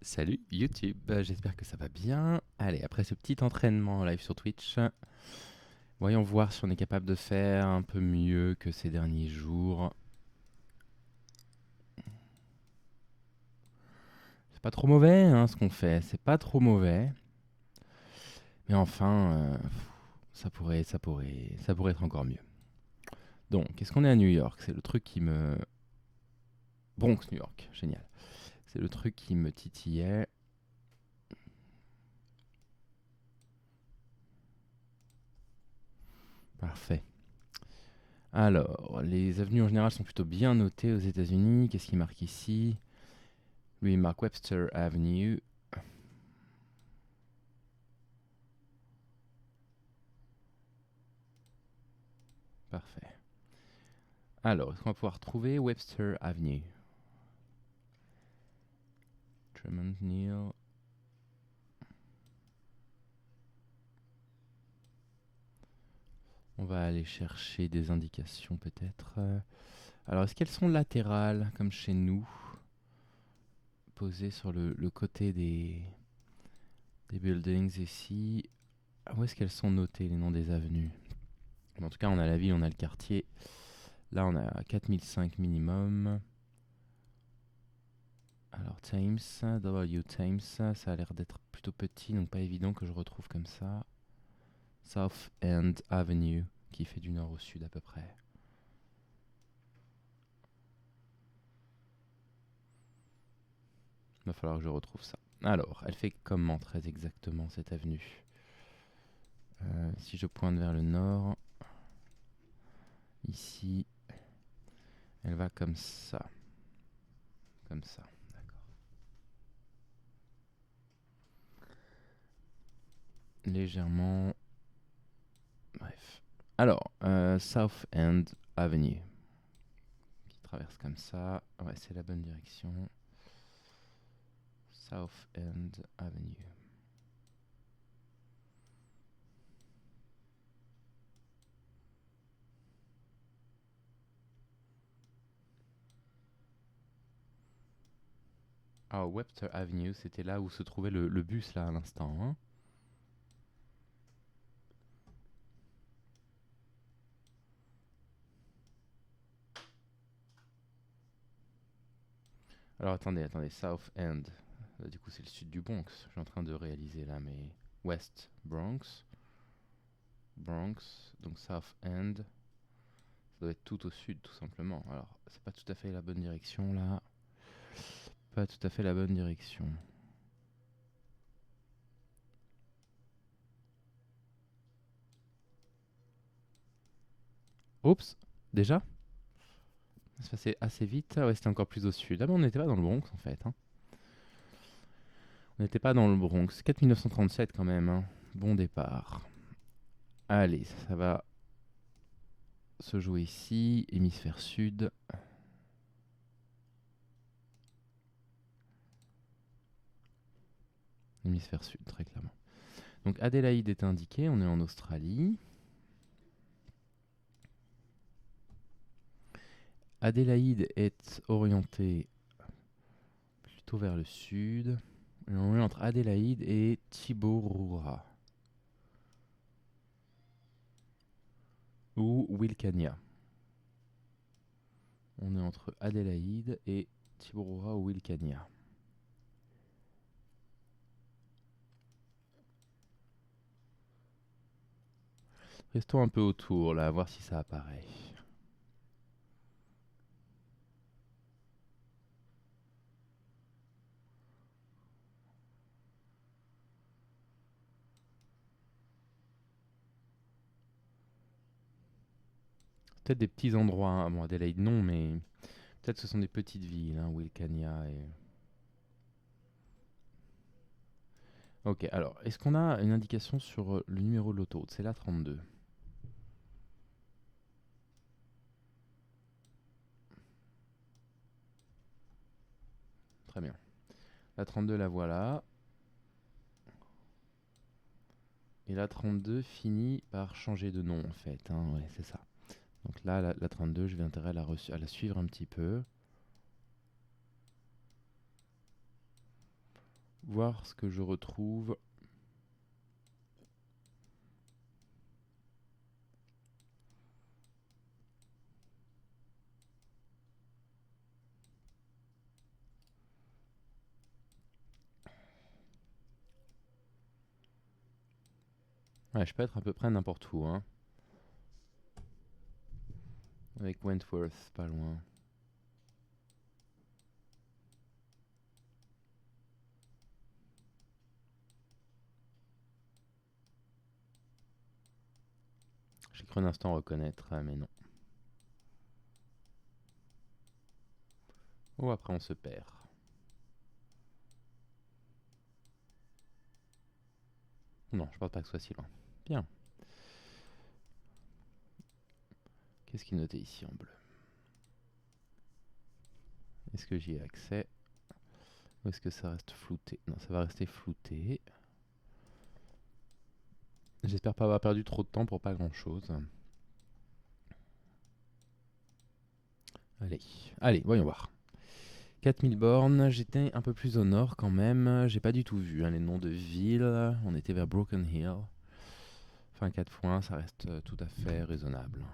Salut YouTube, j'espère que ça va bien. Allez, après ce petit entraînement en live sur Twitch, voyons voir si on est capable de faire un peu mieux que ces derniers jours. C'est pas trop mauvais hein, ce qu'on fait, c'est pas trop mauvais. Mais enfin, ça pourrait être encore mieux. Donc, est-ce qu'on est à New York? C'est le truc qui me... Bronx, New York, génial. C'est le truc qui me titillait. Parfait. Alors, les avenues en général sont plutôt bien notées aux États-Unis. Qu'est-ce qui marque ici? Lui, il marque Webster Avenue. Parfait. Alors, est-ce qu'on va pouvoir trouver Webster Avenue? Tremont Neal. On va aller chercher des indications peut-être. Alors, est-ce qu'elles sont latérales, comme chez nous, posées sur le côté des buildings ici? Où est-ce qu'elles sont notées, les noms des avenues? En tout cas, on a la ville, on a le quartier. Là, on a 4005 minimum. Alors, Thames, W Thames, ça a l'air d'être plutôt petit, donc pas évident que je retrouve comme ça. South End Avenue, qui fait du nord au sud à peu près. Il va falloir que je retrouve ça. Alors, elle fait comment très exactement cette avenue? Si je pointe vers le nord, ici, elle va comme ça. Comme ça, d'accord. Légèrement. Bref. Alors, South End Avenue, qui traverse comme ça. Ouais, c'est la bonne direction. South End Avenue. Ah, Webster Avenue, c'était là où se trouvait le bus là à l'instant. Hein. Alors attendez, South End. Du coup, c'est le sud du Bronx. Je suis en train de réaliser là, mais West Bronx. Bronx, donc South End. Ça doit être tout au sud, tout simplement. Alors, c'est pas tout à fait la bonne direction là. Pas tout à fait la bonne direction. Oups, déjà? Ça se passait assez vite. Ah ouais, c'était encore plus au sud. Ah, mais on n'était pas dans le Bronx en fait. Hein. On n'était pas dans le Bronx. 4937 quand même. Hein. Bon départ. Allez, ça va se jouer ici. Hémisphère sud. Hémisphère sud, très clairement. Donc Adélaïde est indiqué. On est en Australie. Adélaïde est orientée plutôt vers le sud. Et on est entre Adélaïde et Tiborura. Ou Wilkania. On est entre Adélaïde et Tiborura ou Wilkania. Restons un peu autour là, à voir si ça apparaît. Peut-être des petits endroits. Hein. Bon, Adélaïde non, mais peut-être ce sont des petites villes, hein, Wilkania et... Ok, alors, est-ce qu'on a une indication sur le numéro de l'autoroute? C'est la 32. Très bien. La 32, la voilà. Et la 32 finit par changer de nom, en fait. Hein, ouais, c'est ça. Donc là, la 32, je vais intérêt à la suivre un petit peu. voir ce que je retrouve. Ouais, je peux être à peu près n'importe où, hein. Avec Wentworth, pas loin. J'ai cru un instant reconnaître, mais non. Oh, après on se perd. Non, je pense pas que ce soit si loin. Bien. Qu'est-ce qui est noté ici en bleu? Est-ce que j'y ai accès? Ou est-ce que ça reste flouté? Non, ça va rester flouté. J'espère pas avoir perdu trop de temps pour pas grand-chose. Allez, voyons voir. 4000 bornes, j'étais un peu plus au nord quand même. J'ai pas du tout vu les noms de villes. On était vers Broken Hill. Enfin, 4 points, ça reste tout à fait raisonnable.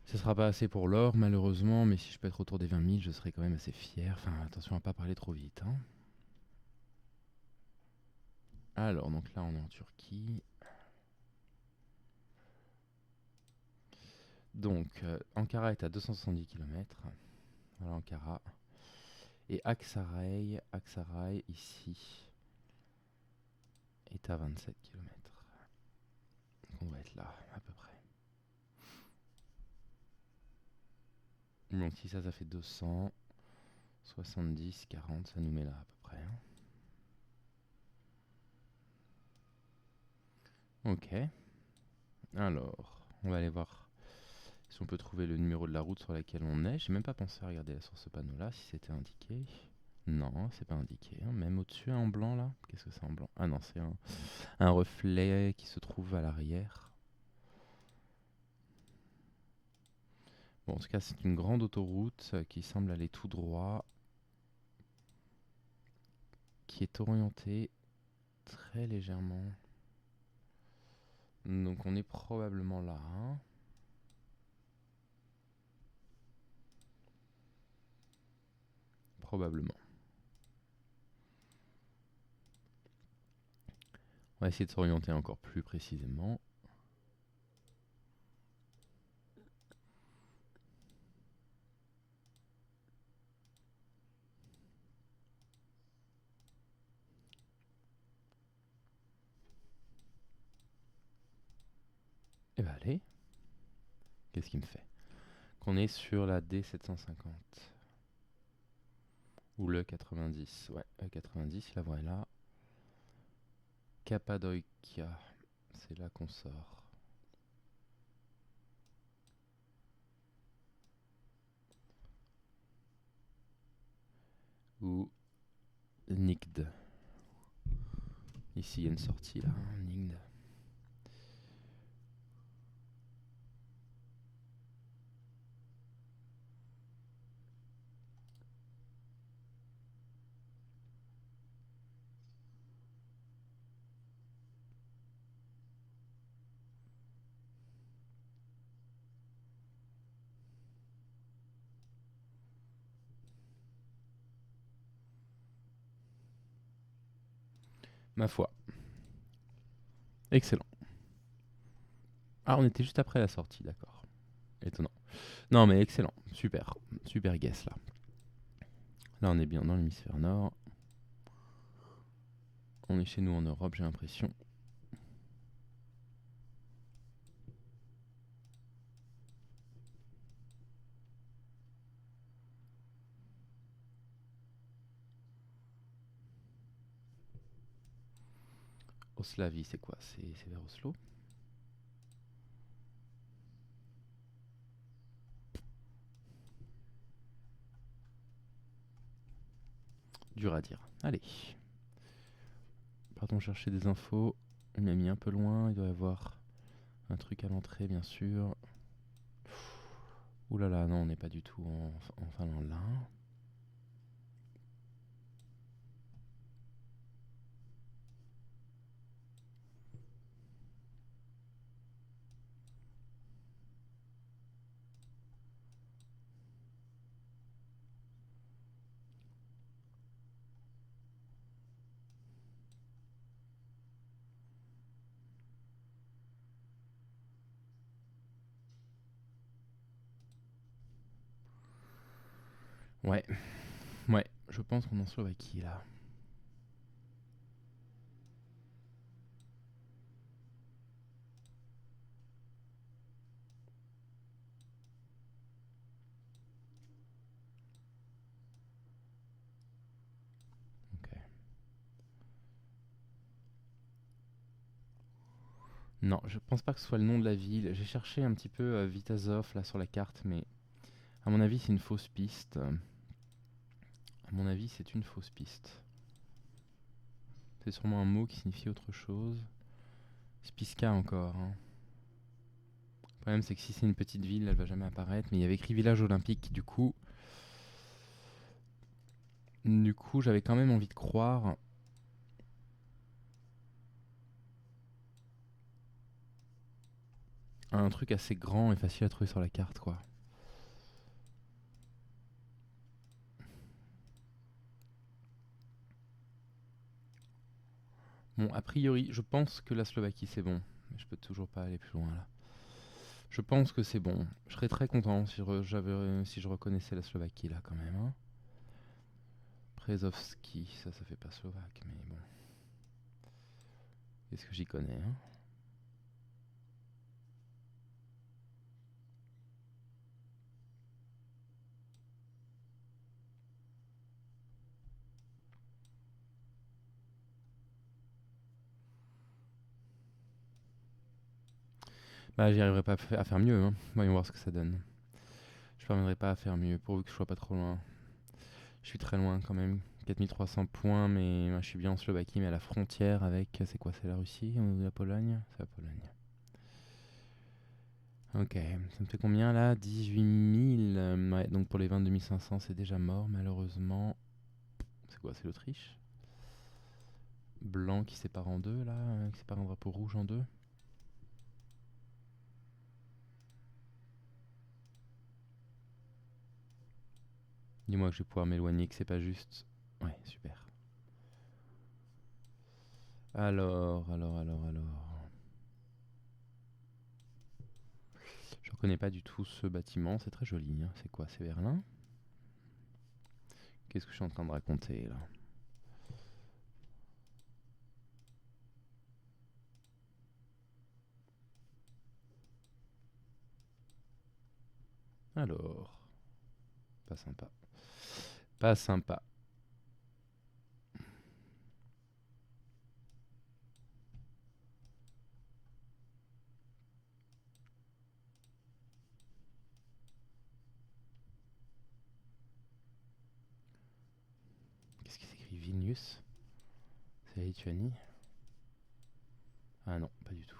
Ce sera pas assez pour l'or, malheureusement, mais si je peux être autour des 20 000, je serai quand même assez fier. Enfin, attention à pas parler trop vite. Hein. Alors, donc là, on est en Turquie. Donc, Ankara est à 270 km. Voilà Ankara. Et Aksaray, ici, est à 27 km. Donc, on va être là, à peu près. Donc, si ça fait 200, 70, 40, ça nous met là, à peu près. Hein. Ok. Alors, on va aller voir si on peut trouver le numéro de la route sur laquelle on est. J'ai même pas pensé à regarder sur ce panneau-là si c'était indiqué. Non, c'est pas indiqué. Hein. Même au-dessus, en blanc là. Qu'est-ce que c'est en blanc? Ah non, c'est un reflet qui se trouve à l'arrière. Bon, en tout cas, c'est une grande autoroute qui semble aller tout droit, qui est orientée très légèrement. Donc on est probablement là. Hein. Probablement. On va essayer de s'orienter encore plus précisément. Et bah allez. Qu'est-ce qu'il me fait? Qu'on est sur la D750. Ou le 90. Ouais, le 90, la voilà. Cappadocia. C'est là qu'on sort. Ou Nigd. Ici, il y a une sortie là. Nigd. Ma foi. Excellent. Ah, on était juste après la sortie, d'accord. Étonnant. Non, mais excellent. Super. Super guess là. Là, on est bien dans l'hémisphère nord. On est chez nous en Europe, j'ai l'impression. Oslavie, c'est quoi? C'est vers Oslo? Dur à dire. Allez. Partons chercher des infos. Il m'a mis un peu loin. Il doit y avoir un truc à l'entrée, bien sûr. Ouh là là, non, on n'est pas du tout en Finlande là. Ouais, ouais, je pense qu'on est en Slovaquie là. Ok. Non, je pense pas que ce soit le nom de la ville. J'ai cherché un petit peu Vitazov là sur la carte, mais à mon avis c'est une fausse piste. À mon avis c'est une fausse piste. C'est sûrement un mot qui signifie autre chose. Spiska encore. Hein. Le problème c'est que si c'est une petite ville, elle va jamais apparaître. Mais il y avait écrit village olympique, du coup. Du coup, j'avais quand même envie de croire. À un truc assez grand et facile à trouver sur la carte, quoi. Bon, a priori, je pense que la Slovaquie c'est bon. Mais je peux toujours pas aller plus loin là. Je pense que c'est bon. Je serais très content si je reconnaissais la Slovaquie là quand même. Hein. Przewski, ça fait pas slovaque, mais bon. Qu'est-ce que j'y connais hein. Bah, j'y arriverai pas à faire mieux. Hein. Voyons voir ce que ça donne. Je parviendrai pas à faire mieux pourvu que je sois pas trop loin. Je suis très loin quand même. 4300 points, mais moi, je suis bien en Slovaquie, mais à la frontière avec. C'est quoi? C'est la Russie ou la Pologne? C'est la Pologne. Ok, ça me fait combien là? 18 000. Ouais, donc pour les 22 500, c'est déjà mort, malheureusement. C'est quoi? C'est l'Autriche? Blanc qui sépare en deux là, qui sépare un drapeau rouge en deux. Dis-moi que je vais pouvoir m'éloigner, que c'est pas juste. Ouais, super. Alors. Je reconnais pas du tout ce bâtiment, c'est très joli. Hein. C'est quoi? C'est Berlin? Qu'est-ce que je suis en train de raconter là? Alors, pas sympa. Pas sympa. Qu'est-ce qui s'écrit Vilnius? C'est la Lituanie? Ah non, pas du tout.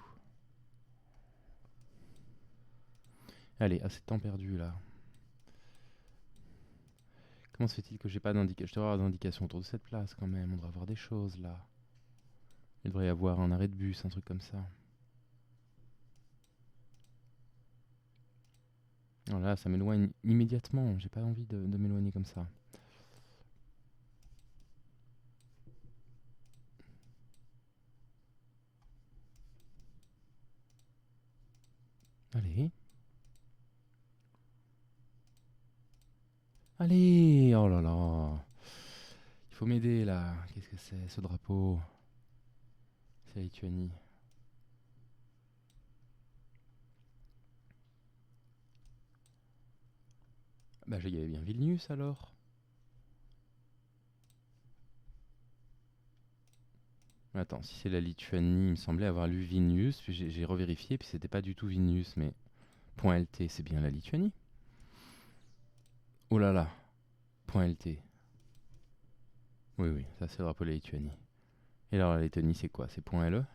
Allez, assez de temps perdu là. Comment se fait-il que j'ai pas d'indication? Je devrais avoir d'indication autour de cette place quand même. On devrait avoir des choses là. Il devrait y avoir un arrêt de bus, un truc comme ça. Alors là, ça m'éloigne immédiatement. J'ai pas envie de m'éloigner comme ça. Allez. Allez. Oh là là. Il faut m'aider là. Qu'est-ce que c'est ce drapeau? C'est la Lituanie. Bah, il y avait bien Vilnius alors. Attends, si c'est la Lituanie, il me semblait avoir lu Vilnius, puis j'ai revérifié, puis c'était pas du tout Vilnius, mais .lt, c'est bien la Lituanie. Oh là là, .lt. Oui, oui, ça c'est le drapeau de la Lituanie. Et alors la Lettonie, c'est quoi? C'est .le?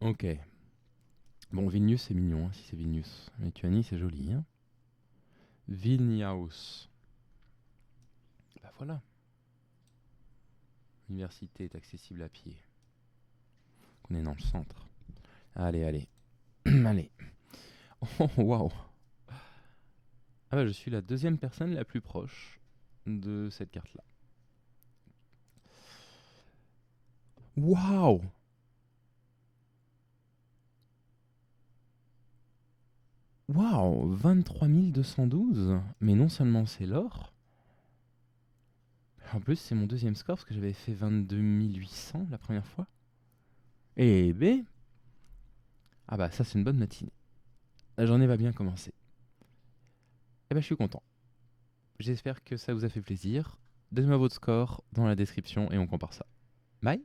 Ok. Bon, Vilnius, c'est mignon, hein, si c'est Vilnius. Lituanie, c'est joli. Hein. Vilnius. Bah voilà. L'université est accessible à pied. On est dans le centre. Allez, allez. Allez. Oh, waouh. Ah bah, je suis la deuxième personne la plus proche de cette carte-là. Waouh. Waouh, 23 212. Mais non seulement c'est l'or, en plus c'est mon deuxième score parce que j'avais fait 22 800 la première fois. Et B, ah bah ça c'est une bonne matinée. La journée va bien commencer. Eh bah je suis content. J'espère que ça vous a fait plaisir. Donnez-moi votre score dans la description et on compare ça. Bye.